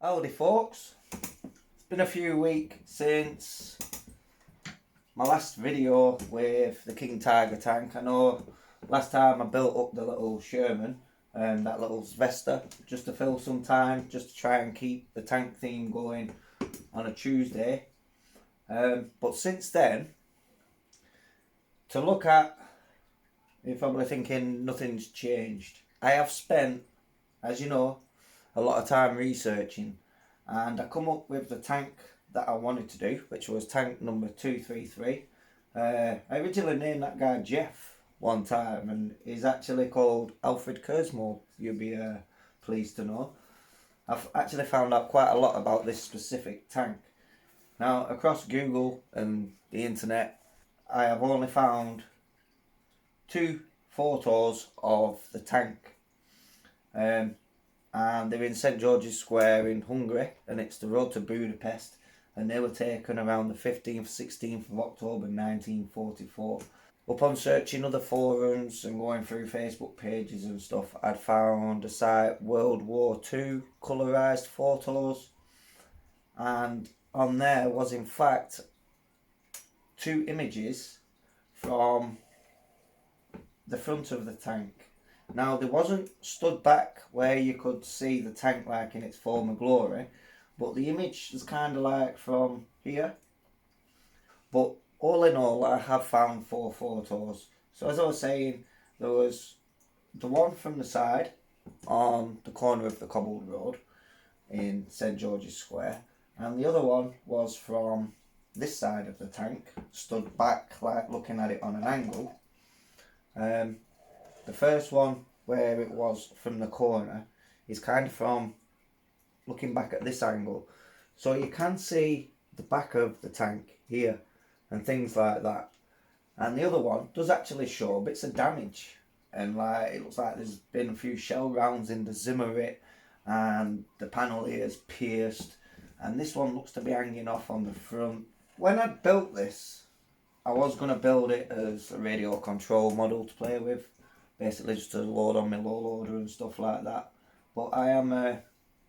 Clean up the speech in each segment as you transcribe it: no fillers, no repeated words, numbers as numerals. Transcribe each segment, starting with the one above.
Howdy folks, it's been a few weeks since my last video with the King Tiger tank. I know last time I built up the little Sherman and that little Vesta just to fill some time, just to try and keep the tank theme going on a Tuesday. But since then, to look at, you're probably thinking nothing's changed. I have spent, as you know, a lot of time researching, and I come up with the tank that I wanted to do, which was tank number 233. I originally named that guy Jeff one time, and he's actually called Alfred Kurzmo, you'll be pleased to know. I've actually found out quite a lot about this specific tank. Now, across Google and the internet, I have only found 2 photos of the tank. And they're in St George's Square in Hungary, and it's the road to Budapest, and they were taken around the 15th, 16th of October 1944. Upon searching other forums and going through Facebook pages and stuff, I'd found a site, World War II colourised photos, and on there was in fact 2 images from the front of the tank. Now, there wasn't stood back where you could see the tank like in its former glory, but the image is kind of like from here. But all in all, I have found 4 photos. So as I was saying, there was the one from the side on the corner of the cobbled road in St George's Square, and the other one was from this side of the tank, stood back like looking at it on an angle. The first one, where it was from the corner, is kind of from looking back at this angle. So you can see the back of the tank here and things like that. And the other one does actually show bits of damage. And like it looks like there's been a few shell rounds in the Zimmerit, and the panel here is pierced. And this one looks to be hanging off on the front. When I built this, I was going to build it as a radio control model to play with. Basically just to load on my low loader and stuff like that. But I am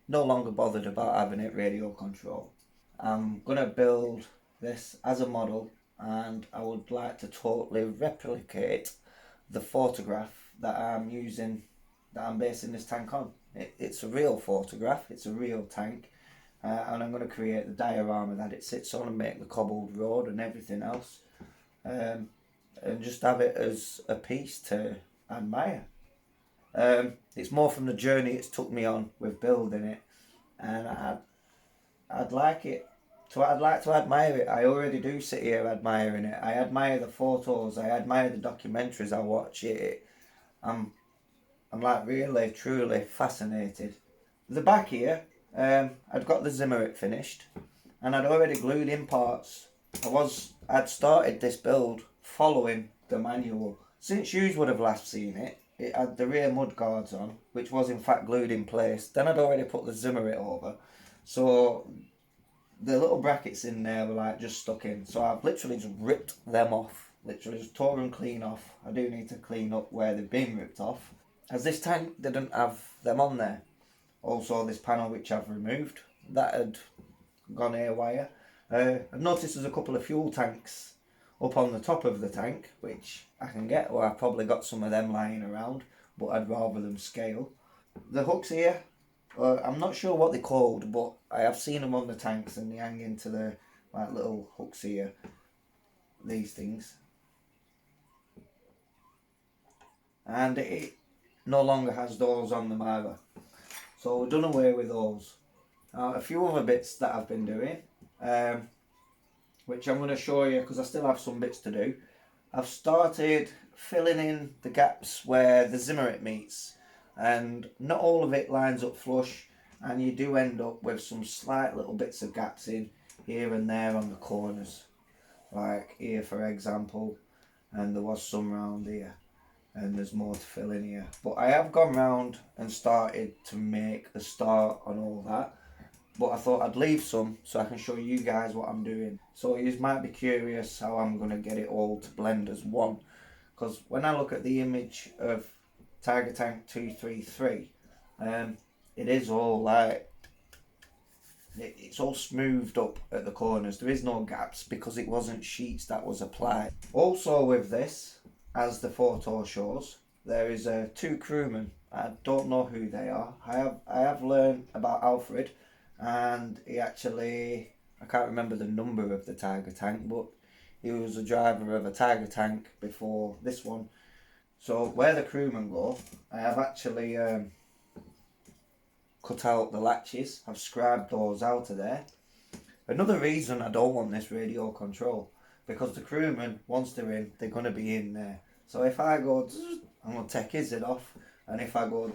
no longer bothered about having it radio control. I'm going to build this as a model, and I would like to totally replicate the photograph that I'm using, that I'm basing this tank on. It's a real photograph, it's a real tank, and I'm going to create the diorama that it sits on and make the cobbled road and everything else, and just have it as a piece to admire. It's more from the journey it's took me on with building it, and I'd like to admire it. I already do sit here admiring it. I admire the photos, I admire the documentaries I watch it. I'm like really truly fascinated. The back here, I'd got the Zimmerit finished, and I'd already glued in parts. I'd started this build following the manual. Since you would have last seen it, it had the rear mud guards on, which was in fact glued in place. Then I'd already put the Zimmerit over, so the little brackets in there were like just stuck in. So I've literally just ripped them off, literally just tore them clean off. I do need to clean up where they've been ripped off, as this tank didn't have them on there. Also this panel which I've removed, that had gone haywire. I've noticed there's a couple of fuel tanks up on the top of the tank, which I can get, or I've probably got some of them lying around, but I'd rather them scale. The hooks here, I'm not sure what they're called, but I have seen them on the tanks, and they hang into the like little hooks here, these things. And it no longer has those on them either, so we've done away with those. A few other bits that I've been doing, which I'm going to show you because I still have some bits to do. I've started filling in the gaps where the Zimmerit meets, and not all of it lines up flush, and you do end up with some slight little bits of gaps in here and there on the corners, like here for example, and there was some round here, and there's more to fill in here. But I have gone round and started to make a start on all that. But I thought I'd leave some so I can show you guys what I'm doing. So you might be curious how I'm going to get it all to blend as one. Because when I look at the image of Tiger Tank 233, it is all like it's all smoothed up at the corners. There is no gaps because it wasn't sheets that was applied. Also with this, as the photo shows, there is two crewmen. I don't know who they are. I have learned about Alfred, and he actually, I can't remember the number of the Tiger tank, but he was a driver of a Tiger tank before this one. So where the crewmen go, I have actually cut out the latches. I've scribed those out of there. Another reason I don't want this radio control, because the crewmen, once they're in, they're going to be in there. So if I go, I'm going to take his head off, and if I go,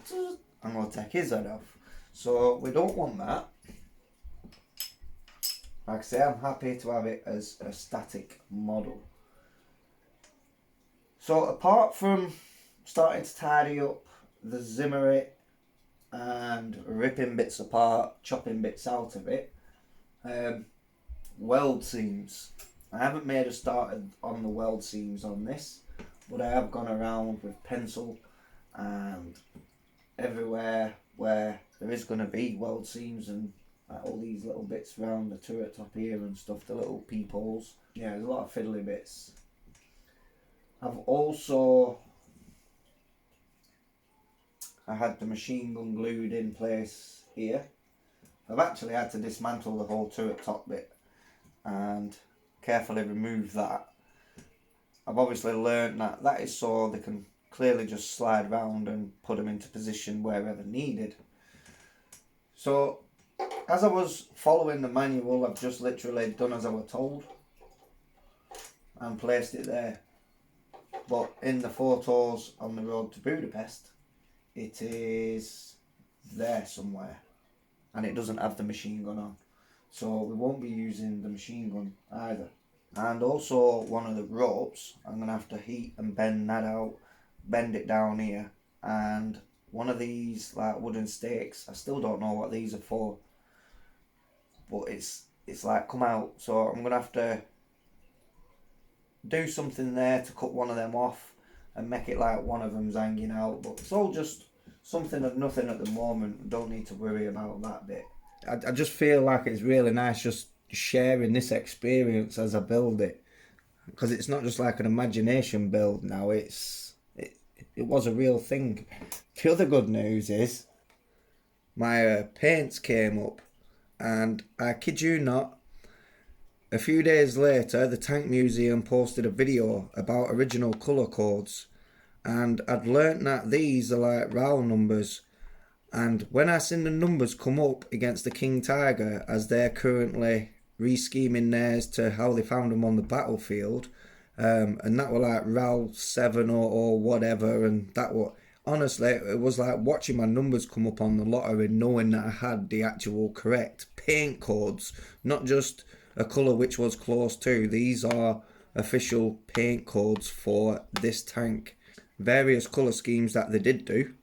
I'm going to take his head off. So we don't want that. Like I say, I'm happy to have it as a static model. So apart from starting to tidy up the Zimmerit and ripping bits apart, chopping bits out of it, weld seams. I haven't made a start on the weld seams on this, but I have gone around with pencil and everywhere where there is going to be weld seams and all these little bits around the turret top here and stuff, the little peepholes. Yeah, there's a lot of fiddly bits. I've also, I had the machine gun glued in place here. I've actually had to dismantle the whole turret top bit and carefully remove that. I've obviously learned that that is so they can clearly just slide around and put them into position wherever needed. So as I was following the manual, I've just literally done as I was told and placed it there. But in the photos on the road to Budapest, it is there somewhere and it doesn't have the machine gun on. So we won't be using the machine gun either. And also one of the ropes, I'm going to have to heat and bend that out, bend it down here. And one of these like wooden stakes, I still don't know what these are for, but it's like come out. So I'm going to have to do something there to cut one of them off and make it like one of them's hanging out. But it's all just something of nothing at the moment. Don't need to worry about that bit. I just feel like it's really nice just sharing this experience as I build it, because it's not just like an imagination build now, it was a real thing. The other good news is my paints came up, and I kid you not, a few days later the Tank Museum posted a video about original colour codes, and I'd learnt that these are like RAL numbers. And when I seen the numbers come up against the King Tiger as they're currently re-scheming theirs to how they found them on the battlefield, and that were like RAL 7 or whatever, and that were, honestly, it was like watching my numbers come up on the lottery and knowing that I had the actual correct paint codes, not just a colour which was close to. These are official paint codes for this tank. Various colour schemes that they did do.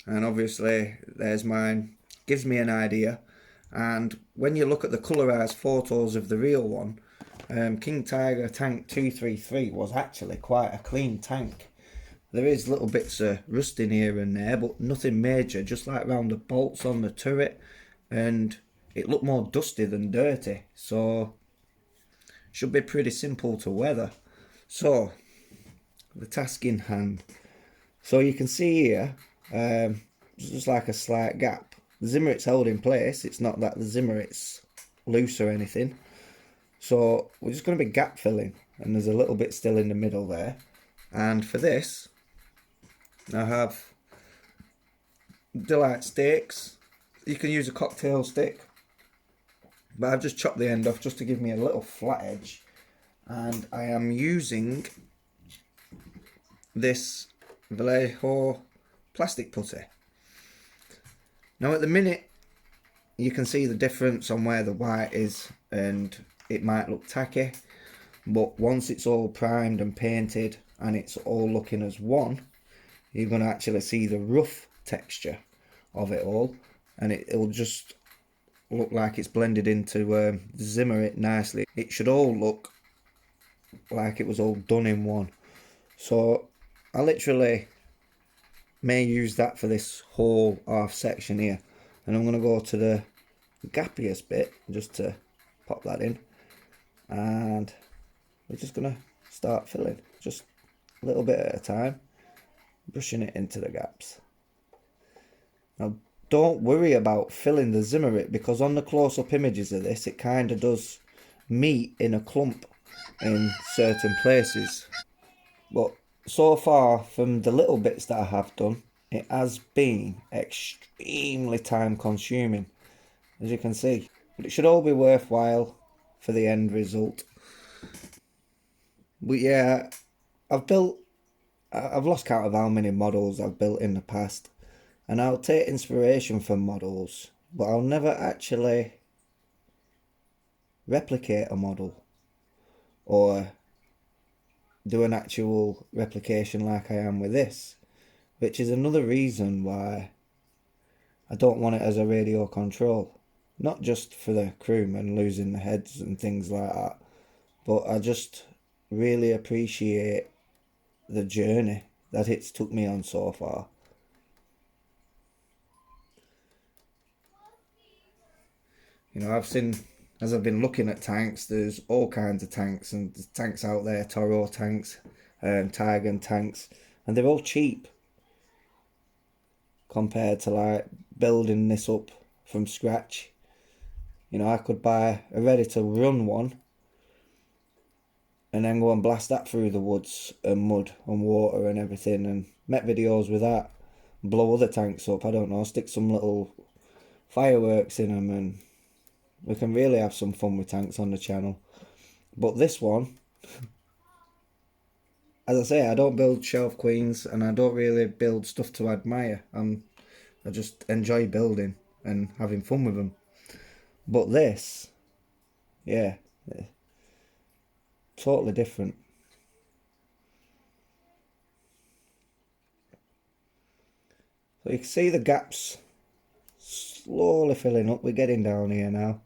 And obviously there's mine, gives me an idea. And when you look at the colorized photos of the real one, King Tiger Tank 233 was actually quite a clean tank. There is little bits of rusting here and there, but nothing major, just like around the bolts on the turret, and it looked more dusty than dirty, so should be pretty simple to weather. So the task in hand. So you can see here, just like a slight gap. The Zimmerit's held in place. It's not that the Zimmerit's loose or anything. So we're just going to be gap filling, and there's a little bit still in the middle there. And for this, I have Delight stakes. You can use a cocktail stick, but I've just chopped the end off just to give me a little flat edge. And I am using this Vallejo plastic putty. Now at the minute you can see the difference on where the white is, and it might look tacky, but once it's all primed and painted and it's all looking as one, you're going to actually see the rough texture of it all, and it'll just look like it's blended into the Zimmerit nicely. It should all look like it was all done in one. So I literally may use that for this whole half section here, and I'm going to go to the gappiest bit, just to pop that in, and we're just going to start filling, just a little bit at a time, brushing it into the gaps. Now don't worry about filling the Zimmerit, because on the close-up images of this it kind of does meet in a clump in certain places, but so far from the little bits that I have done, it has been extremely time consuming, as you can see, but it should all be worthwhile for the end result. But yeah, I've lost count of how many models I've built in the past, and I'll take inspiration from models, but I'll never actually replicate a model or do an actual replication like I am with this, which is another reason why I don't want it as a radio control. Not just for the crewmen losing the heads and things like that, but I just really appreciate the journey that it's took me on so far. You know, I've seen, as I've been looking at tanks, there's all kinds of tanks, and there's tanks out there, Toro tanks, Tiger tanks, and they're all cheap compared to like building this up from scratch. You know, I could buy a ready to run one and then go and blast that through the woods and mud and water and everything, and make videos with that, blow other tanks up, I don't know, stick some little fireworks in them, and we can really have some fun with tanks on the channel. But this one, as I say, I don't build shelf queens, and I don't really build stuff to admire. I just enjoy building and having fun with them. But this, yeah, totally different. So you can see the gaps slowly filling up. We're getting down here now.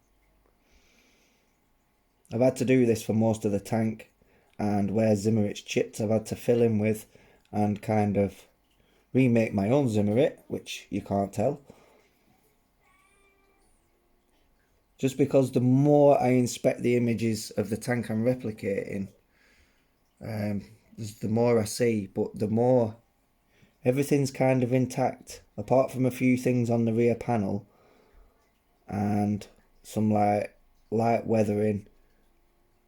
I've had to do this for most of the tank, and where Zimmerit's chipped, I've had to fill in with and kind of remake my own Zimmerit, which you can't tell. Just because the more I inspect the images of the tank I'm replicating, the more I see, but the more everything's kind of intact, apart from a few things on the rear panel and some like light weathering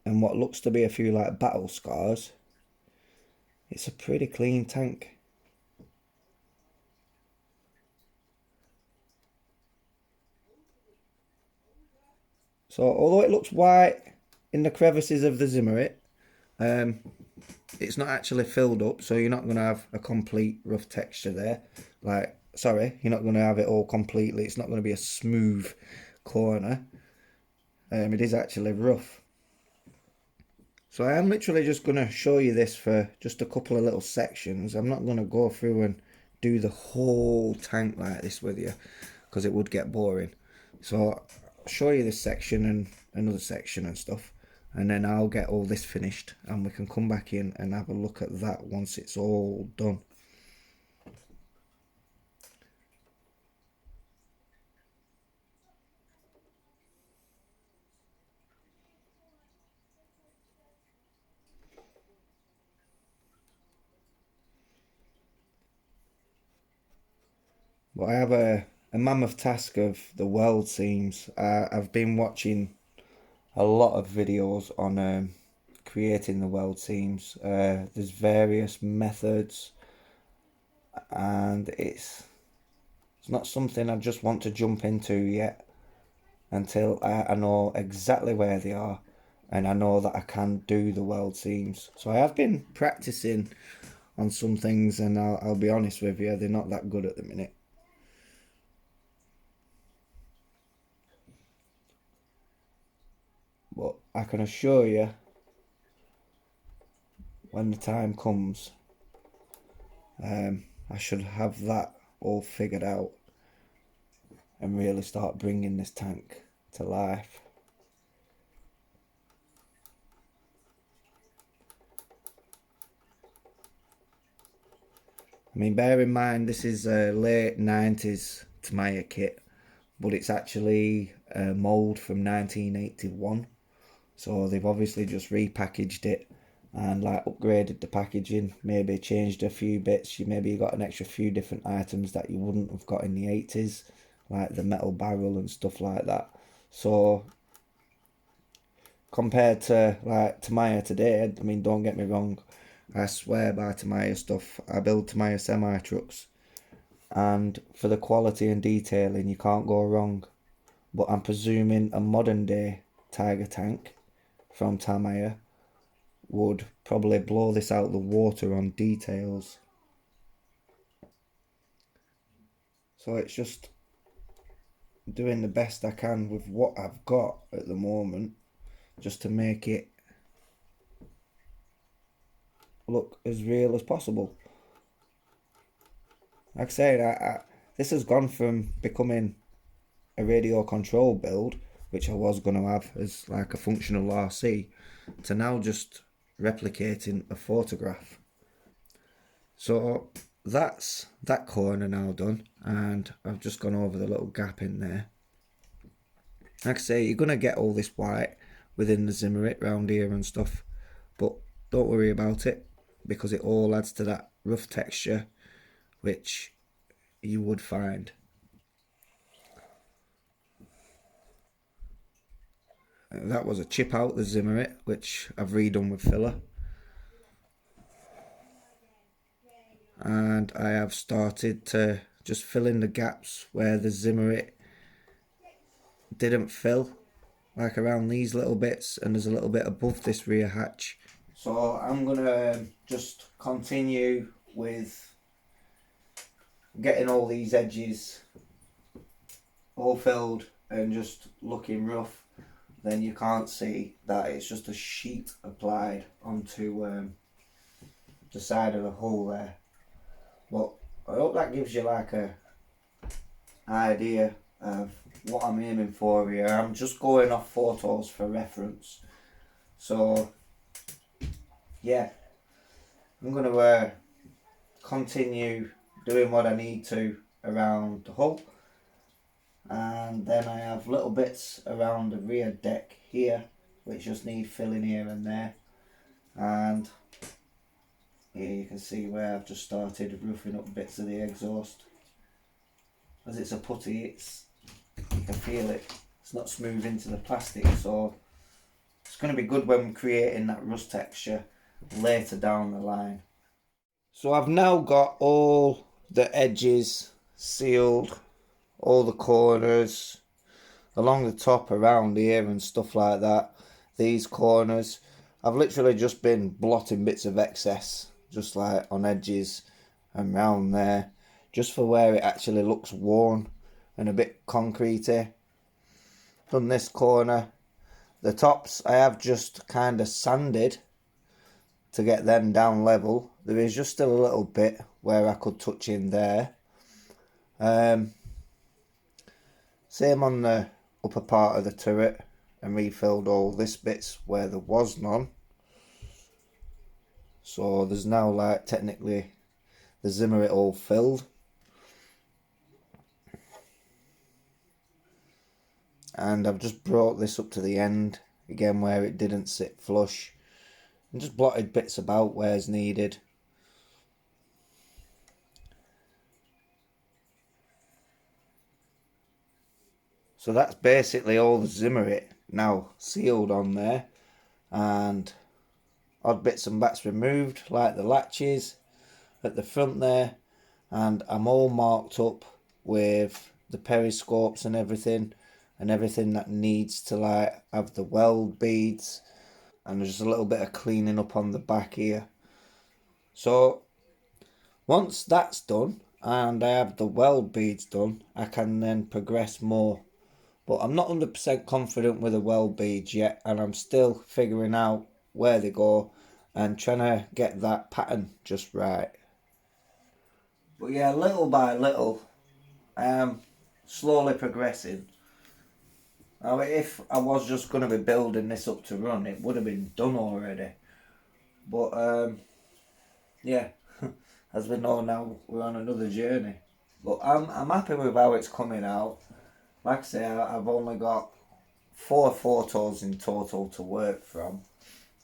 and what looks to be a few like battle scars. It's a pretty clean tank. So although it looks white in the crevices of the Zimmerit, it's not actually filled up, so you're not going to have a complete rough texture there. Like, sorry, you're not going to have it all completely. It's not going to be a smooth corner. It is actually rough. So I am literally just going to show you this for just a couple of little sections. I'm not going to go through and do the whole tank like this with you, because it would get boring. So I'll show you this section and another section and stuff, and then I'll get all this finished and we can come back in and have a look at that once it's all done. But I have a mammoth task of the weld seams. I've been watching a lot of videos on creating the weld seams. There's various methods, and it's not something I just want to jump into yet until I know exactly where they are and I know that I can do the weld seams. So I have been practicing on some things, and I'll be honest with you, they're not that good at the minute. But I can assure you, when the time comes, I should have that all figured out and really start bringing this tank to life. I mean, bear in mind, this is a late 90s Tamiya kit, but it's actually a mould from 1981. So they've obviously just repackaged it and like upgraded the packaging, maybe changed a few bits. Maybe you got an extra few different items that you wouldn't have got in the 80s, like the metal barrel and stuff like that. So compared to like Tamiya today, I mean, don't get me wrong, I swear by Tamiya stuff. I build Tamiya semi trucks, and for the quality and detailing, you can't go wrong. But I'm presuming a modern day Tiger tank from Tamiya would probably blow this out of the water on details. So it's just doing the best I can with what I've got at the moment, just to make it look as real as possible. Like I said, this has gone from becoming a radio control build, which I was going to have as like a functional RC, to now just replicating a photograph. So that's that corner now done, and I've just gone over the little gap in there. Like I say, you're going to get all this white within the Zimmerit round here and stuff, but don't worry about it, because it all adds to that rough texture which you would find. That was a chip out the Zimmerit, which I've redone with filler. And I have started to just fill in the gaps where the Zimmerit didn't fill, like around these little bits, and there's a little bit above this rear hatch. So I'm gonna just continue with getting all these edges all filled and just looking rough. Then you can't see that it's just a sheet applied onto the side of the hull there. But I hope that gives you like a idea of what I'm aiming for here. I'm just going off photos for reference. So yeah, I'm going to continue doing what I need to around the hull. And then I have little bits around the rear deck here which just need filling here and there. And here you can see where I've just started roofing up bits of the exhaust. As it's a putty, you can feel it. It's not smooth into the plastic, so it's going to be good when creating that rust texture later down the line. So I've now got all the edges sealed, all the corners along the top around here and stuff like that. These corners, I've literally just been blotting bits of excess just like on edges and round there, just for where it actually looks worn and a bit concretey. Done this corner. The tops I have just kind of sanded to get them down level. There is just still a little bit where I could touch in there. Same on the upper part of the turret, and refilled all this bits where there was none. So there's now like technically the Zimmerit all filled. And I've just brought this up to the end again where it didn't sit flush, and just blotted bits about where's needed. So that's basically all the Zimmerit now sealed on there, and odd bits and bats removed like the latches at the front there, and I'm all marked up with the periscopes and everything that needs to like have the weld beads, and there's just a little bit of cleaning up on the back here. So once that's done and I have the weld beads done, I can then progress more. But I'm not 100% confident with the weld beads yet, and I'm still figuring out where they go and trying to get that pattern just right. But yeah, little by little, I am slowly progressing. Now, if I was just going to be building this up to run, it would have been done already. But yeah, as we know now, we're on another journey. But I'm happy with how it's coming out. like I say, I've only got 4 photos in total to work from.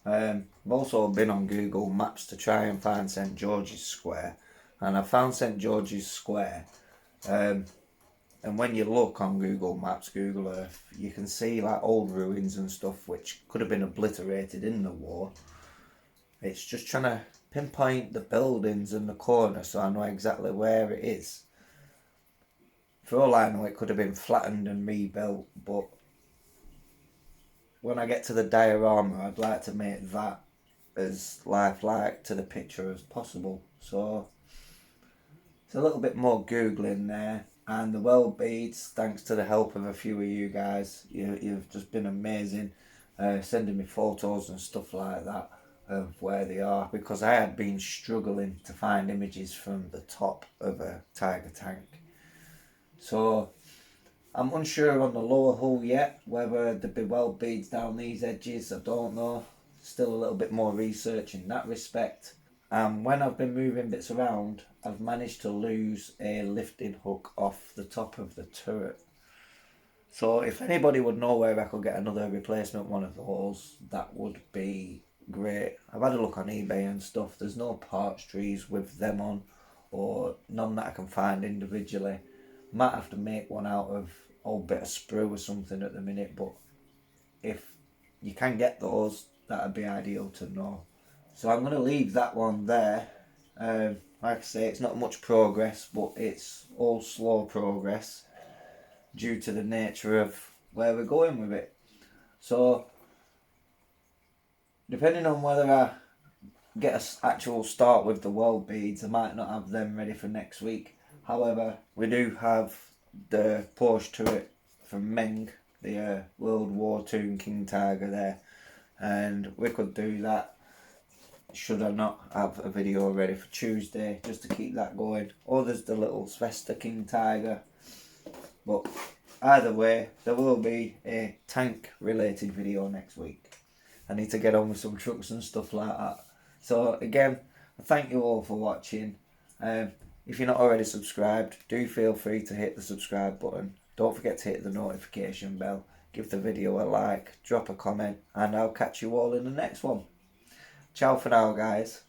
I've also been on Google Maps to try and find St George's Square, and I found St George's Square. And when you look on Google Maps, Google Earth, you can see like old ruins and stuff which could have been obliterated in the war. It's just trying to pinpoint the buildings and the corner so I know exactly where it is. For all I know, it could have been flattened and rebuilt, but when I get to the diorama, I'd like to make that as lifelike to the picture as possible. So it's a little bit more Googling there. And the well beads, thanks to the help of a few of you guys, you've just been amazing, sending me photos and stuff like that of where they are, because I had been struggling to find images from the top of a Tiger tank. So I'm unsure on the lower hull yet, whether there'd be well beads down these edges, I don't know. Still a little bit more research in that respect. And when I've been moving bits around, I've managed to lose a lifting hook off the top of the turret. So if anybody would know where I could get another replacement one of those, that would be great. I've had a look on eBay and stuff. There's no parts trees with them on, or none that I can find individually. Might have to make one out of old bit of sprue or something at the minute, but if you can get those, that'd be ideal to know. So I'm going to leave that one there. Like I say, it's not much progress, but it's all slow progress due to the nature of where we're going with it. So depending on whether I get an actual start with the world beads, I might not have them ready for next week. However, we do have the Porsche turret from Meng, the World War II King Tiger there, and we could do that should I not have a video ready for Tuesday, just to keep that going. Or there's the little Svesta King Tiger. But either way, there will be a tank related video next week. I need to get on with some trucks and stuff like that. So again, thank you all for watching. If you're not already subscribed, do feel free to hit the subscribe button. Don't forget to hit the notification bell. Give the video a like, drop a comment, and I'll catch you all in the next one. Ciao for now, guys.